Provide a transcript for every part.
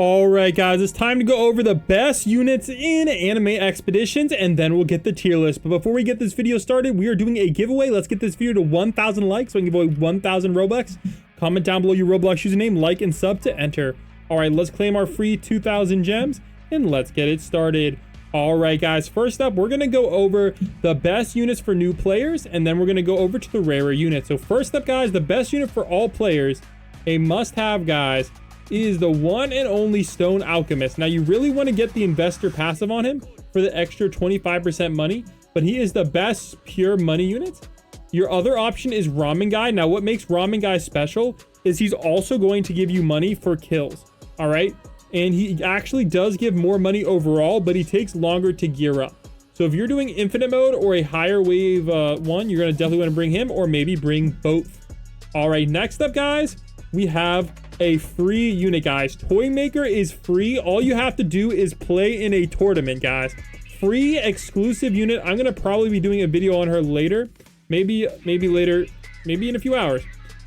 All right, guys, it's time to go over the best units in Anime Expeditions, and then we'll get the tier list. But before we get this video started, we are doing a giveaway. Let's get this video to 1,000 likes so I can give away 1,000 Robux. Comment down below your Roblox username, like, and sub to enter. All right, let's claim our free 2,000 gems, and let's get it started. All right, guys, first up, we're going to go over the best units for new players, and then we're going to go over to the rarer units. So first up, guys, the best unit for all players, a must-have, guys, is the one and only Stone Alchemist. Now, you really want to get the investor passive on him for the extra 25% money, but he is the best pure money unit. Your other option is Ramen Guy. Now, what makes Ramen Guy special is he's also going to give you money for kills, all right? And he actually does give more money overall, but he takes longer to gear up. So if you're doing infinite mode or a higher wave one, you're going to definitely want to bring him, or maybe bring both. All right, next up, guys, we have a free unit, guys. Toy Maker is free. All you have to do is play in a tournament, guys. Free exclusive unit. I'm gonna probably be doing a video on her later, maybe later, maybe in a few hours.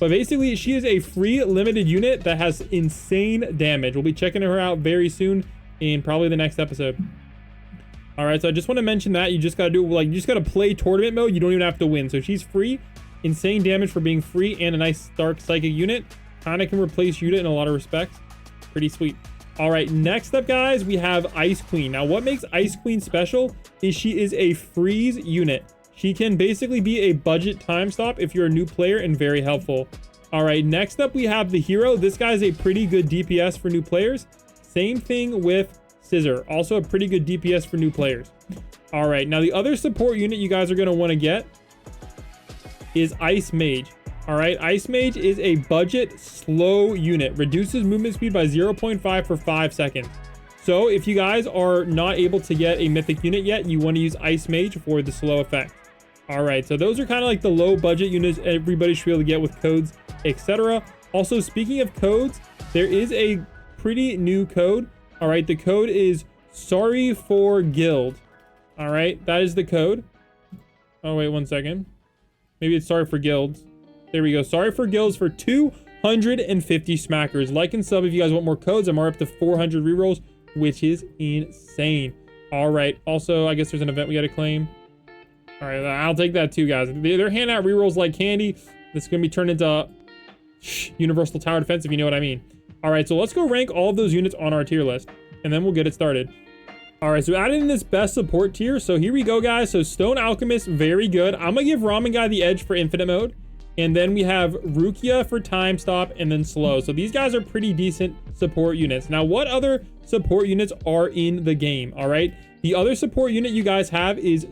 But basically, she is a free limited unit that has insane damage. We'll be checking her out very soon in probably the next episode. All right, so I just want to mention that you just gotta do, like, you just gotta play tournament mode. You don't even have to win. So she's free, insane damage for being free, and a nice dark psychic unit. Kind of can replace Yuta in a lot of respects. Pretty sweet. All right, next up, guys, we have Ice Queen. Now, what makes Ice Queen special is she is a freeze unit. She can basically be a budget time stop if you're a new player, and very helpful. All right, next up, we have the Hero. This guy's a pretty good DPS for new players. Same thing with Scissor. Also a pretty good DPS for new players. All right, now the other support unit you guys are going to want to get is Ice Mage. All right, Ice Mage is a budget slow unit. Reduces movement speed by 0.5 for 5 seconds. So if you guys are not able to get a mythic unit yet, you want to use Ice Mage for the slow effect. All right, so those are kind of like the low budget units everybody should be able to get with codes, etc. Also, speaking of codes, there is a pretty new code. All right, the code is Sorry for Guild. All right, that is the code. Oh, wait 1 second. Maybe it's Sorry for Guilds. There we go. Sorry for Guilds for 250 smackers. Like and sub if you guys want more codes. I'm already up to 400 rerolls, which is insane. All right. Also, I guess there's an event we got to claim. All right. I'll take that too, guys. They're handing out rerolls like candy. This is going to be turned into Universal Tower Defense, if you know what I mean. All right. So let's go rank all of those units on our tier list, and then we'll get it started. All right, so added in this best support tier. So here we go, guys. So Stone Alchemist, very good. I'm going to give Ramen Guy the edge for infinite mode. And then we have Rukia for time stop, and then slow. So these guys are pretty decent support units. Now, what other support units are in the game? All right. The other support unit you guys have is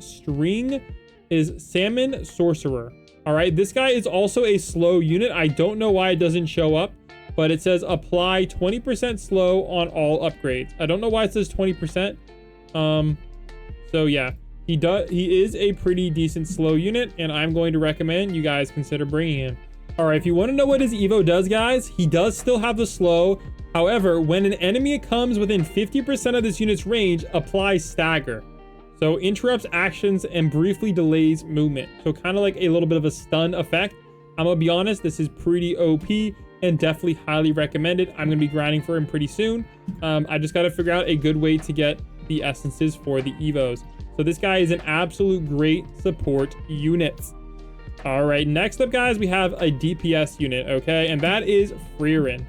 Salmon Sorcerer. All right. This guy is also a slow unit. I don't know why it doesn't show up, but it says apply 20% slow on all upgrades. I don't know why it says 20%. So yeah. He is a pretty decent slow unit, and I'm going to recommend you guys consider bringing him. All right, if you want to know what his Evo does, guys, he does still have the slow. However, when an enemy comes within 50% of this unit's range, apply stagger. So interrupts actions and briefly delays movement. So kind of like a little bit of a stun effect. I'm gonna be honest, this is pretty OP and definitely highly recommended. I'm gonna be grinding for him pretty soon. I just got to figure out a good way to get the essences for the Evos. So this guy is an absolute great support unit. All right, next up, guys, we have a DPS unit, okay? And that is Frieren.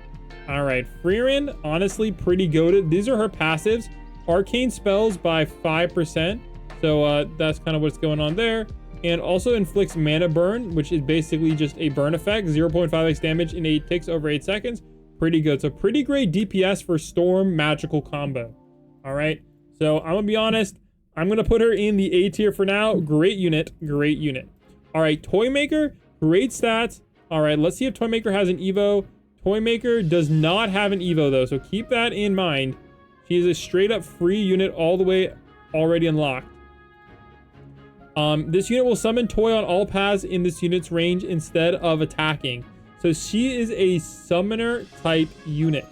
All right, Frieren, honestly, pretty goated. These are her passives. Arcane spells by 5%. So that's kind of what's going on there. And also inflicts mana burn, which is basically just a burn effect. 0.5x damage in 8 ticks over 8 seconds. Pretty good. So pretty great DPS for Storm magical combo. All right, so I'm going to be honest. I'm going to put her in the A tier for now. Great unit. Great unit. All right. Toy Maker. Great stats. All right. Let's see if Toy Maker has an Evo. Toy Maker does not have an Evo, though. So keep that in mind. She is a straight up free unit all the way already unlocked. This unit will summon Toy on all paths in this unit's range instead of attacking. So she is a summoner type unit.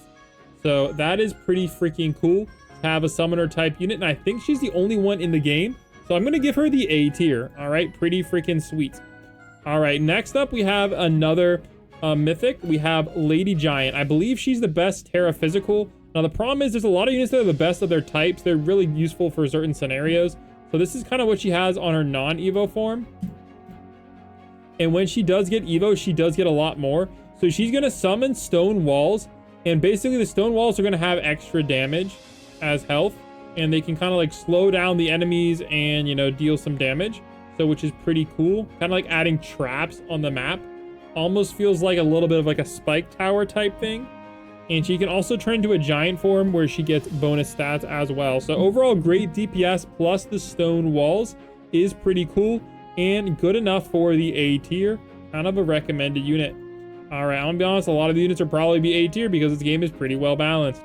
So that is pretty freaking cool. Have a summoner type unit, and I think she's the only one in the game, so I'm gonna give her the A tier. All right, pretty freaking sweet. All right, next up we have another mythic. We have Lady Giant. I believe she's the best Terra physical Now the problem is there's a lot of units that are the best of their types. They're really useful for certain scenarios. So this is kind of what she has on her non-Evo form. And when she does get Evo, she does get a lot more. So she's going to summon stone walls. And basically the stone walls are going to have extra damage as health. And they can kind of like slow down the enemies and, you know, deal some damage. So which is pretty cool. Kind of like adding traps on the map. Almost feels like a little bit of like a spike tower type thing. And she can also turn into a giant form where she gets bonus stats as well. So overall, great DPS plus the stone walls is pretty cool and good enough for the A tier. Kind of a recommended unit. All right, I'm gonna be honest, a lot of the units will probably be A tier because this game is pretty well balanced.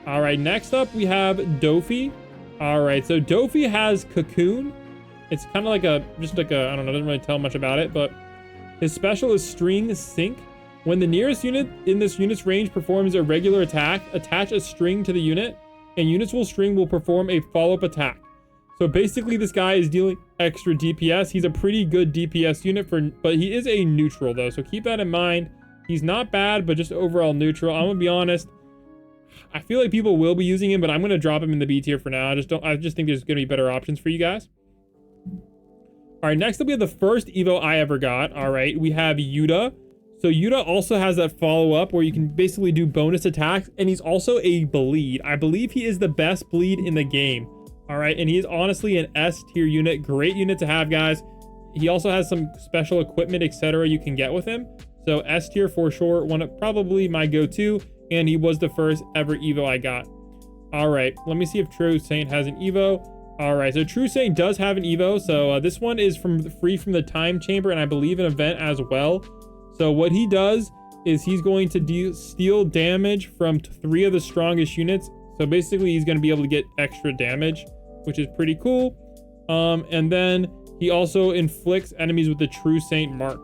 All right, next up we have Dofi. All right, so Dofi has Cocoon. It's kind of like just like a, I don't know, doesn't really tell much about it, but his special is String Sync. When the nearest unit in this unit's range performs a regular attack, attach a string to the unit, and units will string will perform a follow-up attack. So basically this guy is dealing extra DPS. He's a pretty good DPS unit, but he is a neutral though, so keep that in mind. He's not bad, but just overall neutral. I'm gonna be honest, I feel like people will be using him, but I'm gonna drop him in the B tier for now. I just think there's gonna be better options for you guys. All right, next up we have the first Evo I ever got. All right, we have Yuta. So Yuta also has that follow-up where you can basically do bonus attacks, and he's also a bleed. I believe he is the best bleed in the game. All right, and he is honestly an S tier unit. Great unit to have, guys. He also has some special equipment, etc. you can get with him. So S tier for sure, one of probably my go-to, and he was the first ever Evo I got. All right, let me see if True Saint has an Evo. All right, so True Saint does have an Evo. So this one is free from the time chamber, and I believe an event as well. So what he does is he's going to steal damage from 3 of the strongest units. So basically he's going to be able to get extra damage, which is pretty cool. And then he also inflicts enemies with the True Saint mark.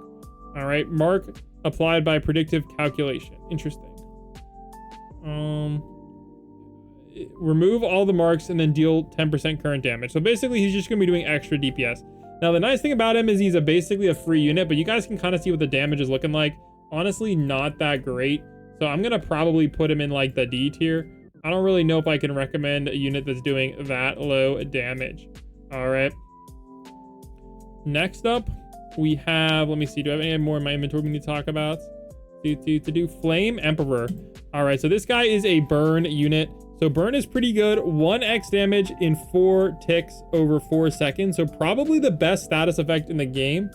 All right, mark applied by predictive calculation. Interesting. Remove all the marks and then deal 10% current damage. So basically he's just going to be doing extra DPS. Now, the nice thing about him is he's basically a free unit, but you guys can kind of see what the damage is looking like. Honestly, not that great. So I'm going to probably put him in like the D tier. I don't really know if I can recommend a unit that's doing that low damage. All right. Next up, we have, let me see, do I have any more in my inventory we need to talk about? To do Flame Emperor. All right, so this guy is a burn unit. So burn is pretty good. 1x damage in 4 ticks over 4 seconds. So probably the best status effect in the game.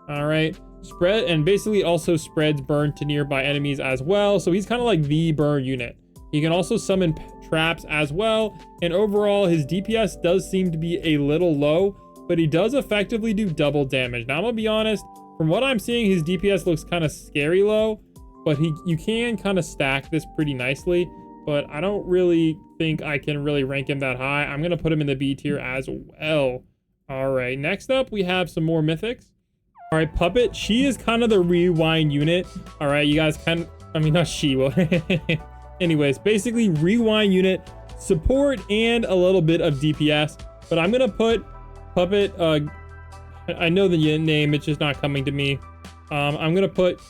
All right. Spread, and basically also spreads burn to nearby enemies as well. So he's kind of like the burn unit. He can also summon traps as well. And overall, his DPS does seem to be a little low, but he does effectively do double damage. Now, I'm gonna be honest, from what I'm seeing, his DPS looks kind of scary low, but you can kind of stack this pretty nicely. But I don't really think I can really rank him that high. I'm going to put him in the B tier as well. All right, next up, we have some more mythics. All right, Puppet. She is kind of the rewind unit. All right, you guys can, I mean, not she. Well, anyways, basically rewind unit, support, and a little bit of DPS. But I'm going to put Puppet, I know the name, it's just not coming to me. I'm going to put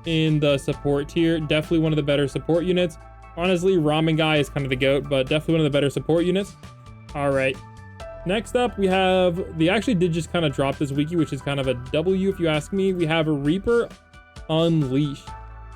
in the support tier. Definitely one of the better support units. Honestly, Ramen Guy is kind of the GOAT, but definitely one of the better support units. All right. Next up, we have, they actually did just kind of drop this wiki, which is kind of a W if you ask me. We have a Reaper Unleashed.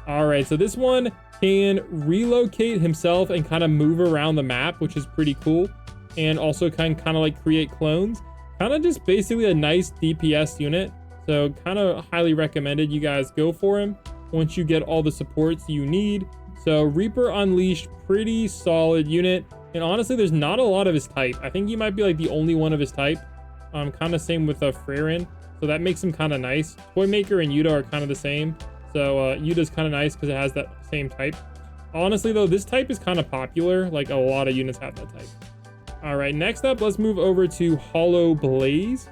All right, so this one can relocate himself and kind of move around the map, which is pretty cool. And also kind of like create clones. Kind of just basically a nice DPS unit. So kind of highly recommended you guys go for him once you get all the supports you need. So Reaper Unleashed, pretty solid unit. And honestly, there's not a lot of his type. I think he might be like the only one of his type. Kind of same with Frerin. So that makes him kind of nice. Toymaker and Yuta are kind of the same. So Yuta's kind of nice because it has that same type. Honestly, though, this type is kind of popular. Like a lot of units have that type. All right, next up, let's move over to Hollow Blaze.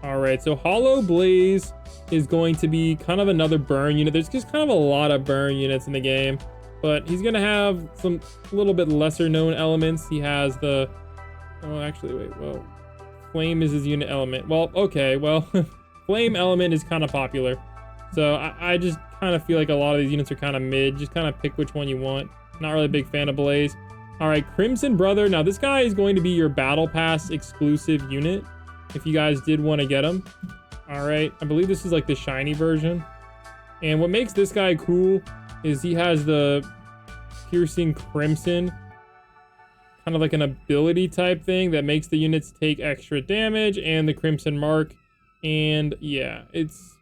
All right, so Hollow Blaze is going to be kind of another burn unit. There's just kind of a lot of burn units in the game, but he's gonna have some little bit lesser known elements. He has the, oh, actually, wait, well, Flame is his unit element. Well, okay, well, Flame element is kind of popular. So I just kind of feel like a lot of these units are kind of mid. Just kind of pick which one you want. Not really a big fan of Blaze. All right, Crimson Brother. Now this guy is going to be your Battle Pass exclusive unit if you guys did want to get him. All right, I believe this is like the shiny version. And what makes this guy cool is he has the Piercing Crimson, kind of like an ability type thing that makes the units take extra damage, and the Crimson Mark. And yeah, it's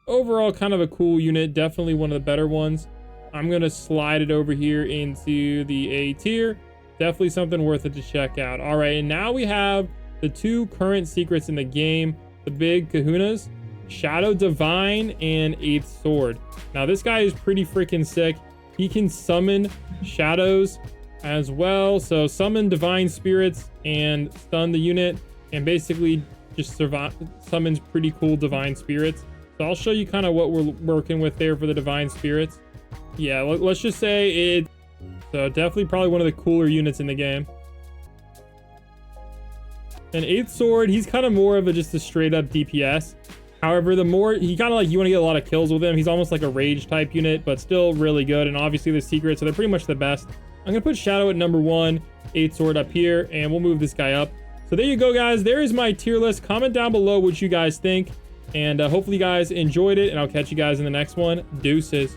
overall kind of a cool unit, definitely one of the better ones. I'm gonna slide it over here into the A tier. Definitely something worth it to check out. All right, and now we have the 2 current secrets in the game, the big kahunas, Shadow Divine and 8th Sword. Now this guy is pretty freaking sick. He can summon shadows as well, so summon divine spirits and stun the unit, and basically just summons pretty cool divine spirits. So I'll show you kind of what we're working with there for the divine spirits. Yeah, let's just say it. So definitely probably one of the cooler units in the game. And 8th Sword, he's kind of more of just a straight up DPS. However, the more he kind of like, you want to get a lot of kills with him. He's almost like a rage type unit, but still really good. And obviously the secret, so they're pretty much the best. I'm gonna put Shadow at number 1, 8th Sword up here, and we'll move this guy up. So there you go, guys. There is my tier list. Comment down below what you guys think, and hopefully you guys enjoyed it, and I'll catch you guys in the next one. Deuces.